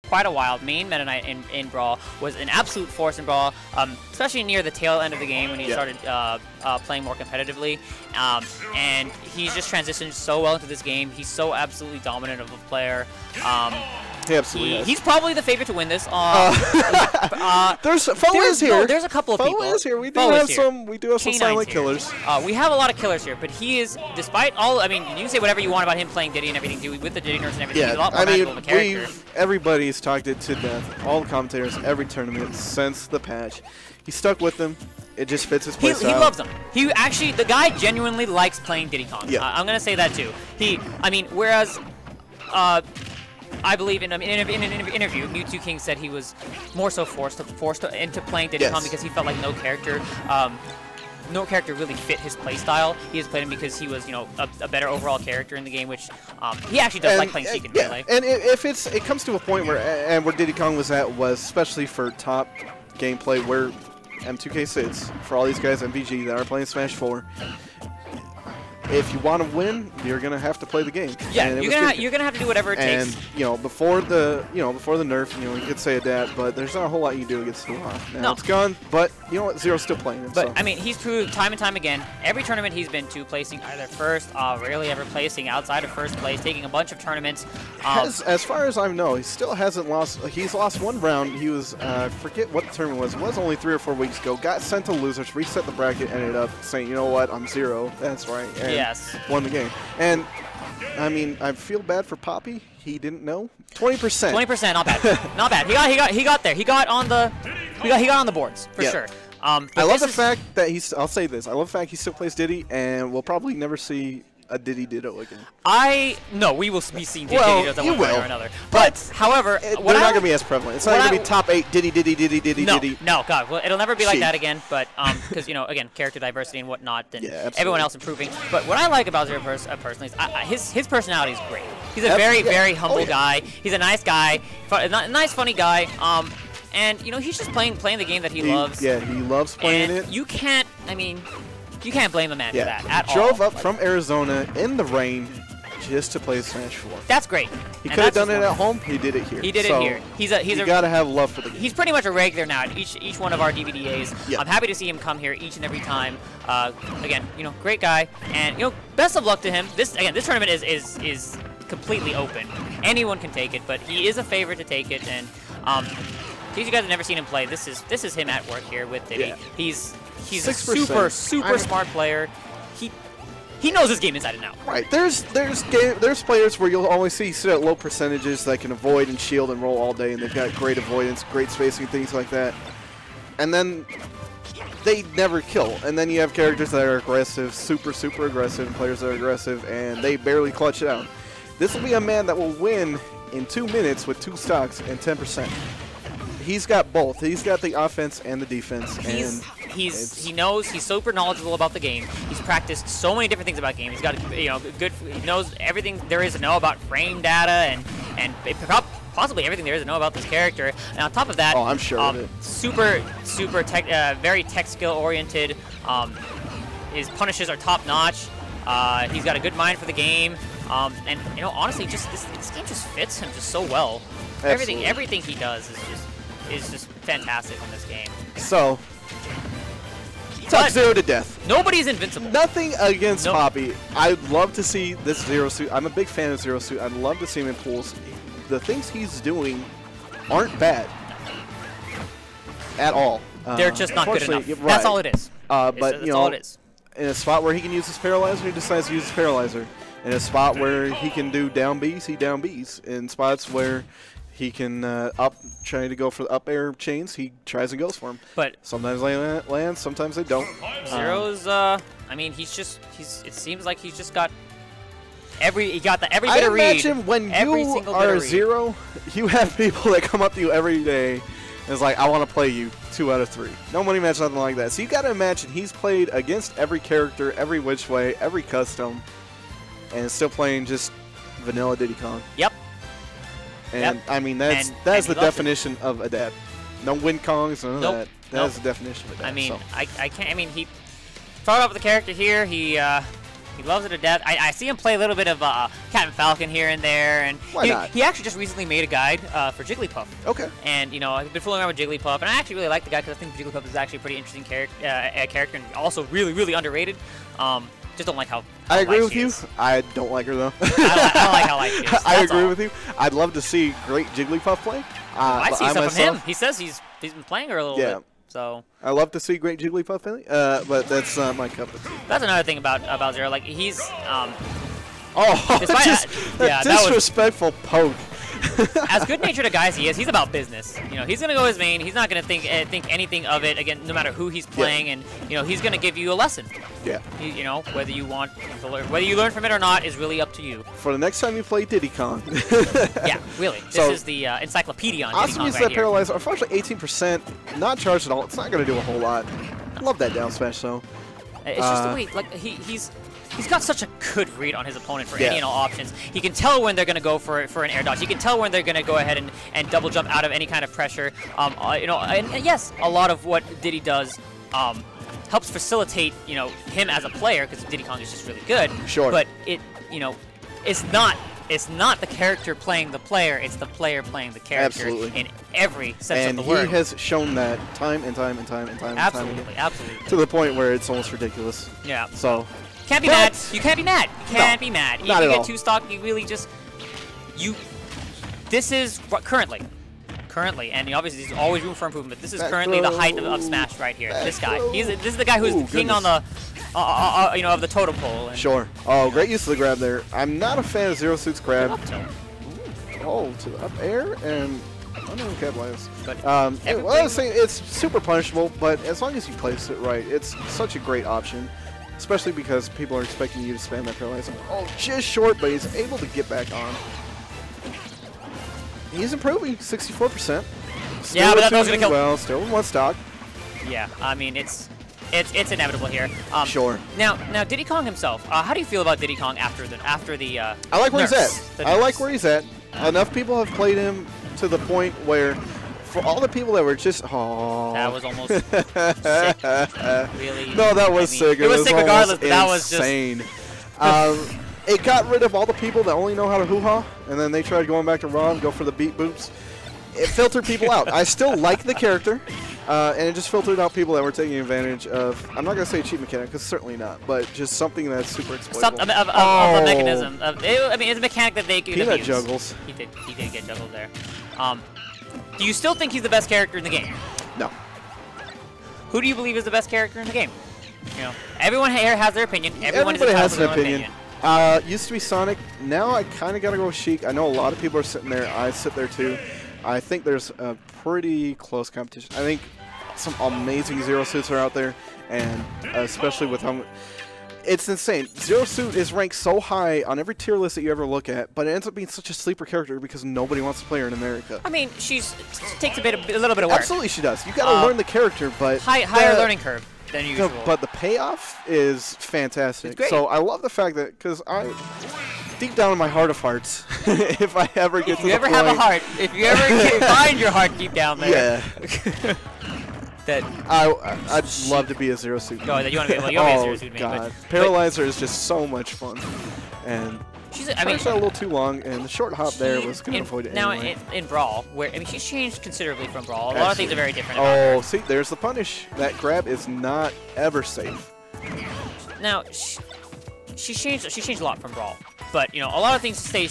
quite a while. Main Meta Knight in Brawl was an absolute force in Brawl, especially near the tail end of the game when he started playing more competitively. And he's just transitioned so well into this game. He's so absolutely dominant of a player. He absolutely is. He's probably the favorite to win this. There's Foe is here. No, there's a couple of people. Foe is here. We do have some. We do have some silent killers. We have a lot of killers here, but he is, despite all. I mean, you can say whatever you want about him playing Diddy and everything, with the Diddy nerfs and everything. He's a lot more magical of a character. Everybody's talked it to death. All the commentators, every tournament since the patch. He stuck with them. It just fits his playstyle. He loves them. He actually, the guy genuinely likes playing Diddy Kong. Yeah. I'm gonna say that too. I mean, whereas. I believe in an interview, Mewtwo King said he was more so forced into playing Diddy Kong because he felt like no character really fit his playstyle. He just played him because he was, you know, a better overall character in the game, which he actually does like playing Sheik in Melee. And if it comes to a point where Diddy Kong was at was especially for top gameplay where M2K sits for all these guys MVG that are playing Smash 4. If you want to win, you're gonna have to play the game. Yeah, you're gonna have to do whatever it takes. And you know, before the nerf, you know, you could say a dat, but there's not a whole lot you can do against the law. Now it's gone, but you know what? ZeRo's still playing it. But so. I mean, he's proved time and time again. Every tournament he's been to, placing either first, rarely ever placing outside of first place, taking a bunch of tournaments. As far as I know, he still hasn't lost. He's lost one round. He was forget what the tournament was. It was only 3 or 4 weeks ago. Got sent to losers, reset the bracket, ended up saying, you know what? I'm ZeRo. That's right. And yes. Won the game. And I mean, I feel bad for Papi. He didn't know. 20%. 20%, not bad. Not bad. He got there. He got on the boards for sure. I love the fact that I'll say this. I love the fact he still plays Diddy, and we'll probably never see a Diddy Ditto again. No, we will be seeing Diddy Dittos at one point or another. But however, they're not going to be as prevalent. It's not going to be top 8 Diddy, Diddy. No, God, well, it'll never be like that again. But because you know, again, character diversity and whatnot, and everyone else improving. But what I like about ZeRo personally is his personality is great. He's a very humble guy. He's a nice guy, a nice, funny guy. And you know, he's just playing the game that he loves. Yeah, he loves playing it. You can't blame a man for that at all. Drove up from Arizona in the rain just to play Smash 4. That's great. He could have done it at home. He did it here. He did it here. You gotta have love for the game. He's pretty much a regular now at each one of our DVDAs. I'm happy to see him come here each and every time. Again, you know, great guy, and you know, best of luck to him. This tournament is completely open. Anyone can take it, but he is a favorite to take it. And in case you guys have never seen him play, this is him at work here with Diddy. He's a super smart player. He knows his game inside and out. Right. There's players where you'll always see sit at low percentages that can avoid and shield and roll all day, and they've got great avoidance, great spacing, things like that. And then they never kill. And then you have characters that are aggressive, super aggressive, and players that are aggressive, and they barely clutch it out. This will be a man that will win in 2 minutes with 2 stocks and 10%. He's got both. He's got the offense and the defense. He knows. He's super knowledgeable about the game. He's practiced so many different things about game. He's got He knows everything there is to know about frame data and possibly everything there is to know about this character. And on top of that, I'm sure of it. Very tech skill oriented. His punishes are top notch. He's got a good mind for the game. And you know, honestly, just this game just fits him just so well. Absolutely. Everything he does is just fantastic in this game. So, talk ZeRo to death. Nobody's invincible. Nothing against Papi. I'd love to see this ZeRo suit. I'm a big fan of ZeRo suit. I'd love to see him in pools. The things he's doing aren't bad at all. They're just not good enough. Right. That's all it is. But that's all it is. In a spot where he can use his paralyzer, he decides to use his paralyzer. In a spot where he can do down Bs, he down Bs. In spots where he can trying to go for the up air chains, he tries and goes for them. But sometimes they land, sometimes they don't. ZeRo's, I mean, it seems like he's just got every bit of read. I imagine when you are ZeRo, you have people that come up to you every day and it's like, I want to play you 2 out of 3. Nobody imagines nothing like that. So you got to imagine he's played against every character, every which way, every custom, and still playing just vanilla Diddy Kong. Yep. And I mean, that's the definition of a dad. No win Kongs, none of that. That's the definition of a dad. I mean, I can't. I mean, he started off with the character here. He He loves it to death. I see him play a little bit of Captain Falcon here and there, and he actually just recently made a guide for Jigglypuff. Okay. And you know, I've been fooling around with Jigglypuff, and I actually really like the guy because I think Jigglypuff is actually a pretty interesting character and also really underrated. Just don't like how I agree with you. Is. I don't like her though. I don't like how light she is. I agree with you. I'd love to see great Jigglypuff play. I see stuff from him. He says he's been playing her a little bit. So I love to see great Jigglypuff play, but that's not my cup of tea. That's another thing about ZeRo. Like he's that disrespectful poke. As good-natured a guy as he is, he's about business. You know, he's gonna go his main. He's not gonna think anything of it. Again, no matter who he's playing, and you know, he's gonna give you a lesson. Yeah. You know, whether you want to learn, whether you learn from it or not, is really up to you. For the next time you play Diddy Kong. Yeah, really. This is the encyclopedia on Diddy Kong right here. Paralyzer. Unfortunately, 18%, not charged at all. It's not gonna do a whole lot. Love that down smash though. It's just the way, like He's got such a good read on his opponent for any and all options. He can tell when they're going to go for an air dodge. He can tell when they're going to go ahead and double jump out of any kind of pressure. You know, and yes, a lot of what Diddy does helps facilitate, you know, him as a player because Diddy Kong is just really good. Sure. But you know, it's not the character playing the player. It's the player playing the character. Absolutely. In every sense of the word. And he has shown that time and time and time and time and time again. Absolutely. To the point where it's almost ridiculous. Yeah. So. Can't be mad. You can't be mad. You can't be mad. Not if you at get two stock, you really just This is currently, and obviously there's always room for improvement. This is currently the height of Smash right here. This guy. This is the guy who's the king on the you know, of the totem pole. And sure. Oh, great use of the grab there. I'm not a fan of Zero Suit's grab. Oh, to the up air and. I don't know what capitalize. Well, I was saying it's super punishable, but as long as you place it right, it's such a great option. Especially because people are expecting you to spam that paralyzer. Oh, just short, but he's able to get back on. He's improving, 64%. Yeah, but that's gonna kill. Well, still in one stock. Yeah, I mean it's inevitable here. Sure. Now Diddy Kong himself. How do you feel about Diddy Kong after the I like where he's at. I like where he's at. Enough people have played him to the point where. For all the people that were just, that was almost sick. Really? No, that was sick. It was sick regardless, but that was just insane. It got rid of all the people that only know how to hoo-ha, and then they tried going back to raw and go for the beat boops. It filtered people out. I still like the character, and it just filtered out people that were taking advantage of, I'm not going to say a cheat mechanic, because certainly not, but just something that's super exploitable. Of a mechanism. I mean, it's a mechanic that they could Peanut use. juggles. He did get juggled there. Do you still think he's the best character in the game? No. Who do you believe is the best character in the game? You know, everyone here has their opinion. Everybody has an opinion. Used to be Sonic. Now I kind of got to go with Sheik. I know a lot of people are sitting there. I sit there too. I think there's a pretty close competition. I think some amazing Zero Suits are out there, and especially with how it's insane. Zero Suit is ranked so high on every tier list that you ever look at, but it ends up being such a sleeper character because nobody wants to play her in America. I mean, she takes a little bit of work. Absolutely, she does. You got to learn the character, but higher learning curve than usual. But the payoff is fantastic. It's great. So I love the fact that because deep down in my heart of hearts, if I ever get to the point, if you ever have a heart, if you ever find your heart deep down there, yeah. I'd love to be a Zero Suit. No, you want to be a Zero Suit. God. Paralyzer is just so much fun, and I mean, a little too long, and the short hop there was going to avoid it anyway. Now in Brawl, where I mean, she's changed considerably from Brawl. A lot of things are very different. Oh, see, there's the punish. That grab is not ever safe. Now she's changed a lot from Brawl, but you know, a lot of things stay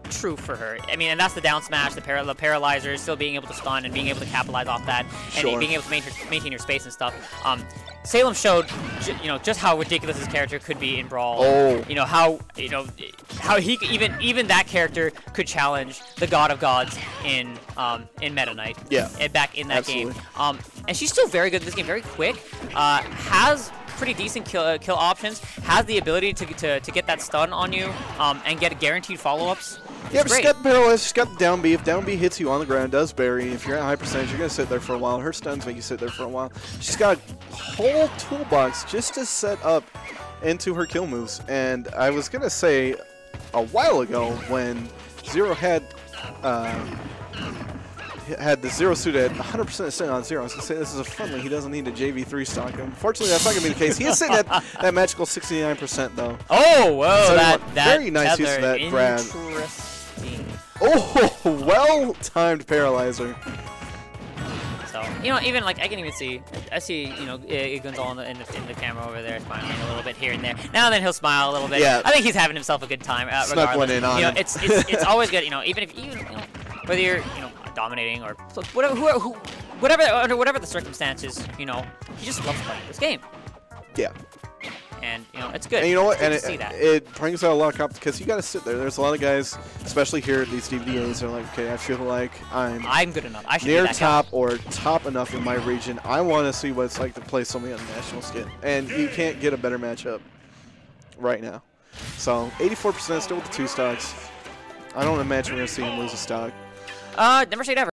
true for her. I mean, and that's the down smash, the paralyzer, still being able to stun and being able to capitalize off that, and being able to maintain your space and stuff. Salem showed, you know, just how ridiculous his character could be in Brawl. Oh. You know how he could, even that character could challenge the God of Gods in Meta Knight. Yeah. Back in that Absolutely. game. And she's still very good in this game, very quick. Has pretty decent kill options. Has the ability to get that stun on you and get guaranteed follow-ups. Yeah, but she's got the paralysis, she's got the down B. If down B hits you on the ground, does bury. If you're at high percentage, you're going to sit there for a while. Her stuns make you sit there for a while. She's got a whole toolbox just to set up into her kill moves. And I was going to say a while ago when ZeRo had had the ZeRo suit at 100% sitting on ZeRo. I was going to say this is a friendly. He doesn't need a JV3 stock. Unfortunately, that's not going to be the case. He is sitting at that magical 69% though. Oh, whoa, that very nice use of that grab. Interesting. Oh, well-timed paralyzer. So, you know, even like I can even see, I see, you know, Gonzalo in the camera over there smiling a little bit here and there. Now and then he'll smile a little bit. Yeah. I think he's having himself a good time. Snuck one in on you know, him. it's always good. You know, even if you know, whether you're dominating or whatever under whatever the circumstances, you know, he just loves playing this game. Yeah. And you know, it's good. And you know what? And it brings out a lot of confidence because you got to sit there. There's a lot of guys, especially here at these DVDAs, are like, okay, I feel like I'm good enough. I should near be that top guy. or top enough in my region. I want to see what it's like to play somebody on the national skit, and you can't get a better matchup right now. So 84% still with the 2 stocks. I don't imagine we're gonna see him lose a stock. Never say never.